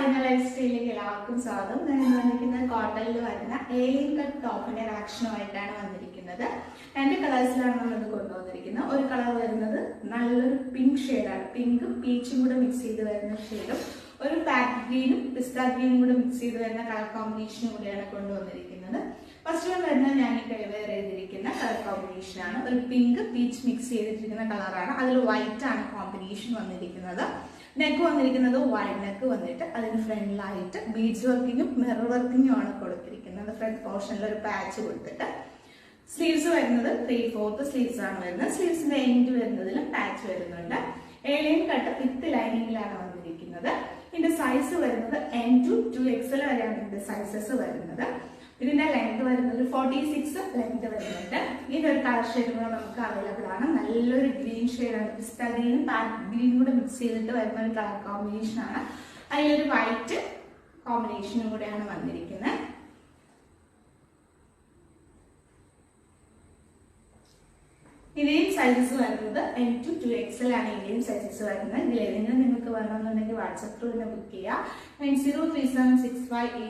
സാരിന life സ്റ്റൈലിലേക്ക് എല്ലാവർക്കും സ്വാഗതം. ഞാൻ ഇന്ന് വന്നിരിക്കുന്നത് കോട്ടണിൽ വരുന്ന ഏലിയൻ കട്ട് ടോപ്പിന്റെ ആക്ഷനുമായിട്ടാണ് വന്നിരിക്കുന്നത്. 2 കളേഴ്സിലാണ് നമ്മളത് കൊണ്ടുവന്നിരിക്കുന്നത്. ഒരു കളർ വരുന്നത് നല്ലൊരു പിങ്ക് ഷെയ്ഡാണ്, പിങ്കും പീച്ചും കൂടെ മിക്സ് ചെയ്ത് വരുന്ന ഷെയ്ഡും, ഒരു പാറ്റ് ഗ്രീനും പിസ്ത ഗ്രീനും കൂടെ മിക്സ് ചെയ്ത് വരുന്ന കളർ കോമ്പിനേഷനും കൂടെയാണ് കൊണ്ടുവന്നിരിക്കുന്നത്. ഫസ്റ്റ് വൺ വരുന്നത് ഞാൻ ഈ വെയർ ചെയ്തിരിക്കുന്ന കളർ കോമ്പിനേഷൻ ആണ്. ഒരു പിങ്ക് പീച്ച് മിക്സ് ചെയ്തിരിക്കുന്ന കളറാണ്. അതിൽ വൈറ്റ് ആണ് കോമ്പിനേഷൻ വന്നിരിക്കുന്നത്. നെക്ക് വന്നിരിക്കുന്നത് വൈഡ് നെക്ക് വന്നിട്ട് അതിന് ഫ്രണ്ടിലായിട്ട് ബീഡ്സ് വർക്കിങ്ങും മിറർ വർക്കിങ്ങും ആണ് കൊടുത്തിരിക്കുന്നത്. ഫ്രണ്ട് പോർഷനിൽ ഒരു പാച്ച് കൊടുത്തിട്ട് സ്ലീവ്സ് വരുന്നത് 3/4 സ്ലീവ്സ് ആണ് വരുന്നത്. സ്ലീവ്സിന്റെ എൻഡ് വരുന്നതിലും പാച്ച് വരുന്നുണ്ട്. ഏലിയൻ കട്ട് വിത്ത് ലൈനിങ്ങിലാണ് വന്നിരിക്കുന്നത്. ഇതിന്റെ സൈസ് വരുന്നത് M to 2XL വരെയാണ് ഇതിന്റെ സൈസസ് വരുന്നത്. ഇതിന്റെ ലെങ്ത് വരുന്നത് 46 ലെങ്ത് വരുന്നുണ്ട്. ഇതിന്റെ ഒരു കളർ ഷെയ്ഡ് കൂടെ നമുക്ക് അവൈലബിൾ ആണ്. നല്ലൊരു ഗ്രീൻ ഷെയ്ഡാണ്, പിസ്ത ഗ്രീനും പാറ്റ് ഗ്രീനും കൂടെ മിക്സ് ചെയ്തിട്ട് വരുന്ന ഒരു കളർ കോമ്പിനേഷൻ ആണ്. അതിലൊരു വൈറ്റ് കോമ്പിനേഷനും കൂടെയാണ് വന്നിരിക്കുന്നത്. ഇതിന്റെയും സൈസസ് വരുന്നത് M to 2XL ആണ്. ഇതിന്റെയും സൈസസ് വരുന്നത്. ഇതിലേതെങ്കിലും നിങ്ങൾക്ക് വേണമെന്നുണ്ടെങ്കിൽ വാട്സ്ആപ്പ് ത്രൂ തന്നെ ബുക്ക് ചെയ്യാം. 903765